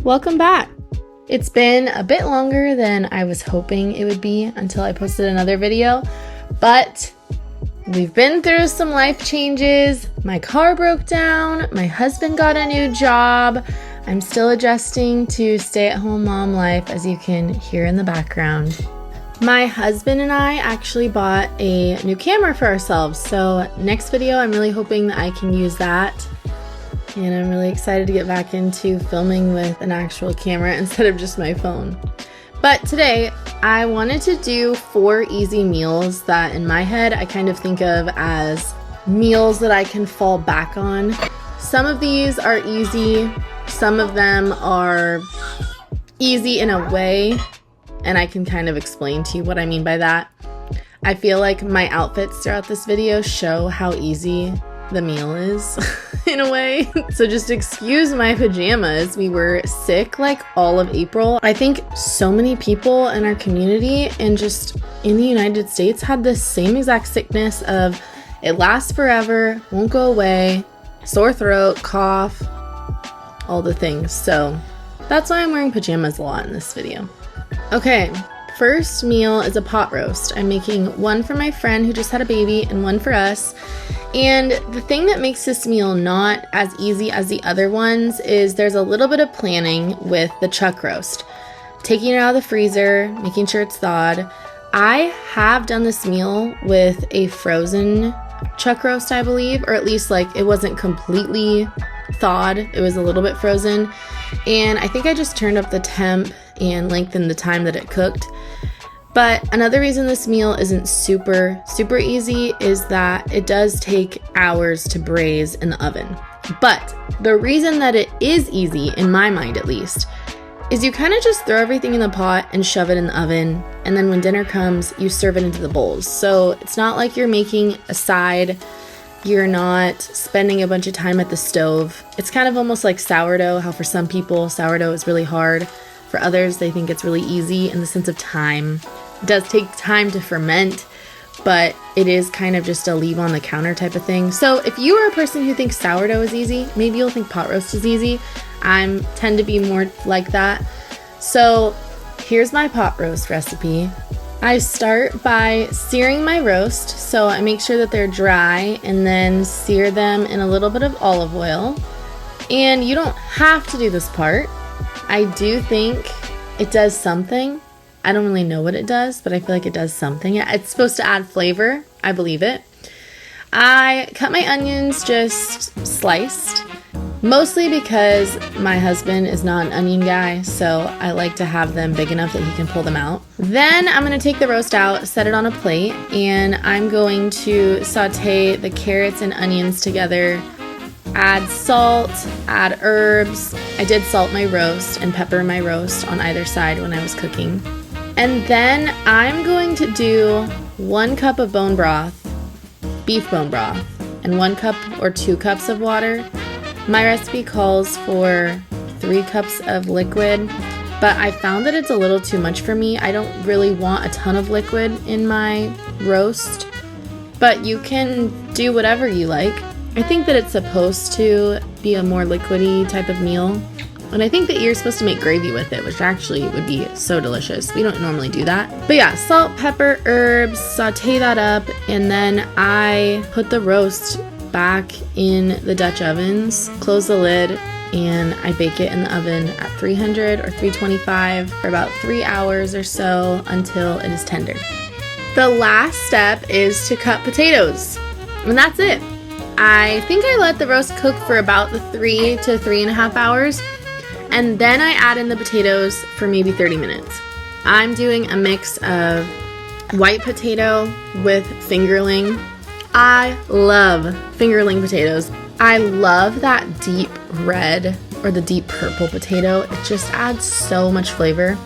Welcome back. It's been a bit longer than I was hoping it would be until I posted another video, but we've been through some life changes. My car broke down, my husband got a new job. I'm still adjusting to stay-at-home mom life, as you can hear in the background. My husband and I actually bought a new camera for ourselves, so next video I'm really hoping that I can use that. And I'm really excited to get back into filming with an actual camera instead of just my phone. But today, I wanted to do 4 easy meals that in my head I kind of think of as meals that I can fall back on. Some of these are easy, some of them are easy in a way, and I can kind of explain to you what I mean by that. I feel like my outfits throughout this video show how easy the meal is in a way. So just excuse my pajamas. We were sick like all of April. I think so many people in our community and just in the United States had the same exact sickness of it lasts forever, won't go away, sore throat, cough, all the things. So that's why I'm wearing pajamas a lot in this video. Okay, first meal is a pot roast. I'm making one for my friend who just had a baby and one for us. And the thing that makes this meal not as easy as the other ones is there's a little bit of planning with the chuck roast. Taking it out of the freezer, making sure it's thawed. I have done this meal with a frozen chuck roast, I believe, or at least like it wasn't completely thawed. It was a little bit frozen. And I think I just turned up the temp and lengthened the time that it cooked. But another reason this meal isn't super easy is that it does take hours to braise in the oven. But the reason that it is easy, in my mind at least, is you kind of just throw everything in the pot and shove it in the oven, and then when dinner comes, you serve it into the bowls. So it's not like you're making a side, you're not spending a bunch of time at the stove. It's kind of almost like sourdough, how for some people sourdough is really hard. For others, they think it's really easy in the sense of time. It does take time to ferment, but it is kind of just a leave on the counter type of thing. So if you are a person who thinks sourdough is easy, maybe you'll think pot roast is easy. I tend to be more like that. So here's my pot roast recipe. I start by searing my roast, so I make sure that they're dry and then sear them in a little bit of olive oil. And you don't have to do this part. I do think it does something. I don't really know what it does, but I feel like it does something. It's supposed to add flavor. I believe it. I cut my onions just sliced, mostly because my husband is not an onion guy, so I like to have them big enough that he can pull them out. Then I'm going to take the roast out, set it on a plate, and I'm going to saute the carrots and onions together. Add salt, add herbs. I did salt my roast and pepper my roast on either side when I was cooking. And then I'm going to do 1 cup of bone broth, beef bone broth, and 1 cup or 2 cups of water. My recipe calls for 3 cups of liquid, but I found that it's a little too much for me. I don't really want a ton of liquid in my roast, but you can do whatever you like. I think that it's supposed to be a more liquidy type of meal. And I think that you're supposed to make gravy with it, which actually would be so delicious. We don't normally do that. But yeah, salt, pepper, herbs, saute that up, and then I put the roast back in the Dutch ovens, close the lid, and I bake it in the oven at 300 or 325 for about 3 hours or so until it is tender. The last step is to cut potatoes, and that's it. I think I let the roast cook for about the 3 to 3.5 hours, and then I add in the potatoes for maybe 30 minutes. I'm doing a mix of white potato with fingerling. I love fingerling potatoes. I love that deep red or the deep purple potato. It just adds so much flavor.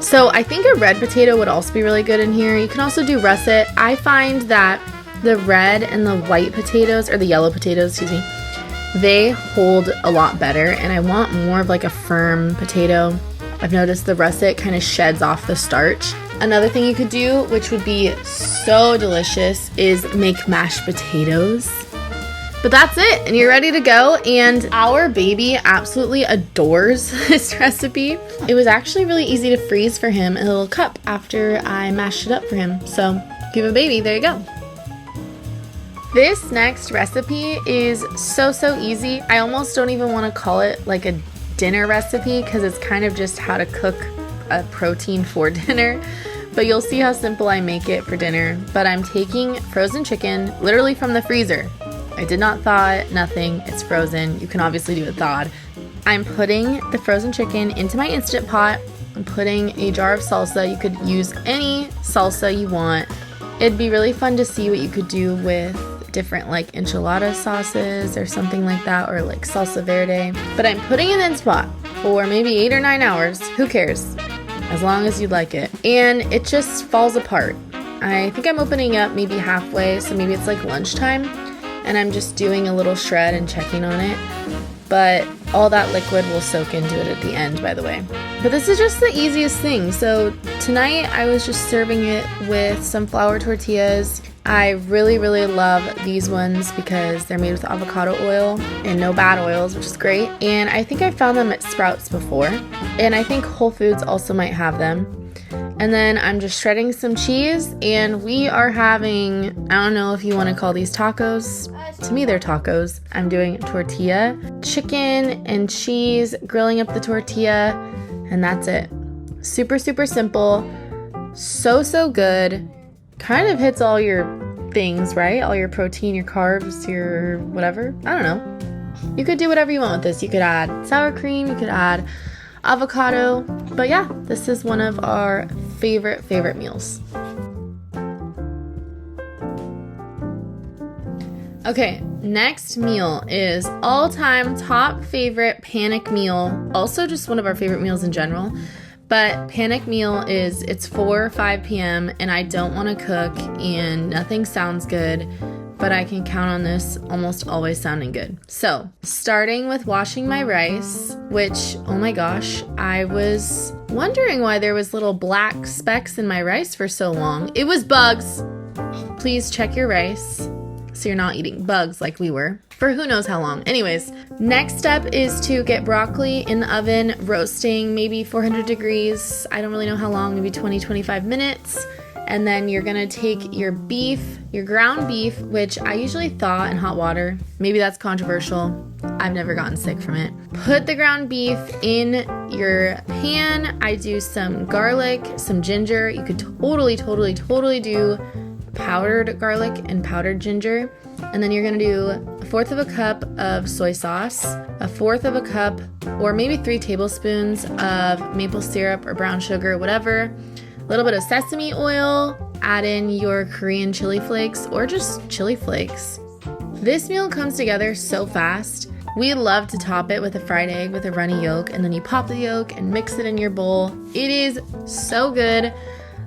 So I think a red potato would also be really good in here. You can also do russet. I find that the red and the white potatoes, or the yellow potatoes, excuse me, they hold a lot better, and I want more of like a firm potato. I've noticed the russet kind of sheds off the starch. Another thing you could do, which would be so delicious, is make mashed potatoes. But that's it, and you're ready to go. And our baby absolutely adores this recipe. It was actually really easy to freeze for him in a little cup after I mashed it up for him. So if you have a baby, there you go. This next recipe is so easy. I almost don't even want to call it like a dinner recipe because it's kind of just how to cook a protein for dinner. But you'll see how simple I make it for dinner. But I'm taking frozen chicken literally from the freezer. I did not thaw it, nothing, it's frozen. You can obviously do it thawed. I'm putting the frozen chicken into my Instant Pot. I'm putting a jar of salsa. You could use any salsa you want. It'd be really fun to see what you could do with different like enchilada sauces or something like that, or like salsa verde. But I'm putting it in the Instant Pot for maybe 8 or 9 hours. Who cares? As long as you like it. And it just falls apart. I think I'm opening up maybe halfway, so maybe it's like lunchtime. And I'm just doing a little shred and checking on it. But all that liquid will soak into it at the end, by the way. But this is just the easiest thing. So tonight I was just serving it with some flour tortillas. I really love these ones because they're made with avocado oil and no bad oils, which is great. And I think I found them at Sprouts before. And I think Whole Foods also might have them. And then I'm just shredding some cheese, and we are having, I don't know if you want to call these tacos. To me, they're tacos. I'm doing tortilla, chicken and cheese, grilling up the tortilla, and that's it. Super simple. So good. Kind of hits all your things, right? All your protein, your carbs, your whatever. I don't know. You could do whatever you want with this. You could add sour cream, you could add avocado, but yeah, this is one of our favorite meals. Okay, next meal is all-time top favorite panic meal. Also just one of our favorite meals in general, but panic meal is, it's 4 or 5 p.m. and I don't want to cook and nothing sounds good, but I can count on this almost always sounding good. So, starting with washing my rice, which, oh my gosh, I was wondering why there was little black specks in my rice for so long. It was bugs. Please check your rice so you're not eating bugs like we were for who knows how long. Anyways, next step is to get broccoli in the oven, roasting maybe 400 degrees. I don't really know how long, maybe 20-25 minutes. And then you're gonna take your beef, your ground beef, which I usually thaw in hot water. Maybe that's controversial. I've never gotten sick from it. Put the ground beef in your pan. I do some garlic, some ginger. You could totally do powdered garlic and powdered ginger. And then you're gonna do 1/4 of a cup of soy sauce, 1/4 of a cup, or maybe 3 tablespoons of maple syrup or brown sugar, whatever. A little bit of sesame oil, add in your Korean chili flakes or just chili flakes. This meal comes together so fast. We love to top it with a fried egg with a runny yolk, and then you pop the yolk and mix it in your bowl. It is so good.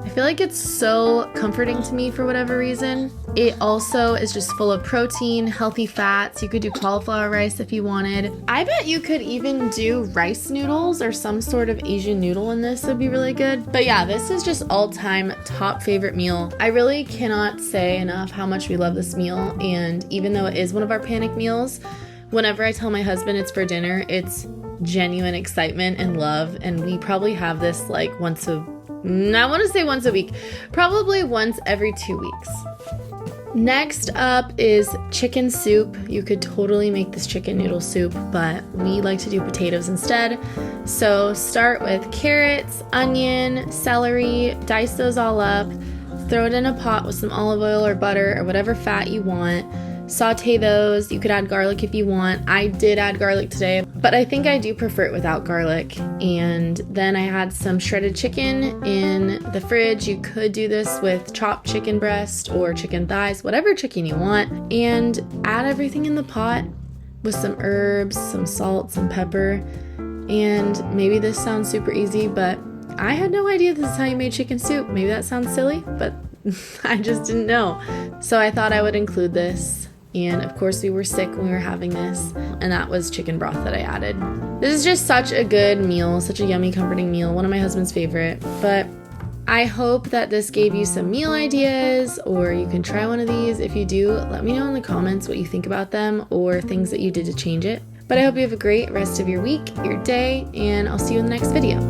I feel like it's so comforting to me for whatever reason. It also is just full of protein, healthy fats. You could do cauliflower rice if you wanted. I bet you could even do rice noodles or some sort of Asian noodle in this. Would be really good. But yeah, this is just all-time top favorite meal. I really cannot say enough how much we love this meal. And even though it is one of our panic meals, whenever I tell my husband it's for dinner, it's genuine excitement and love. And we probably have this like I want to say once a week, probably once every 2 weeks. Next up is chicken soup. You could totally make this chicken noodle soup, but we like to do potatoes instead. So start with carrots, onion, celery, dice those all up, throw it in a pot with some olive oil or butter or whatever fat you want. Saute those. You could add garlic if you want. I did add garlic today, but I think I do prefer it without garlic. And then I had some shredded chicken in the fridge. You could do this with chopped chicken breast or chicken thighs, whatever chicken you want, and add everything in the pot with some herbs, some salt, some pepper. And maybe this sounds super easy, but I had no idea this is how you made chicken soup. Maybe that sounds silly, but I just didn't know. So I thought I would include this. And of course we were sick when we were having this, and that was chicken broth that I added. This is just such a good meal, such a yummy, comforting meal, one of my husband's favorite. But I hope that this gave you some meal ideas, or you can try one of these. If you do, let me know in the comments what you think about them or things that you did to change it. But I hope you have a great rest of your week, your day, and I'll see you in the next video.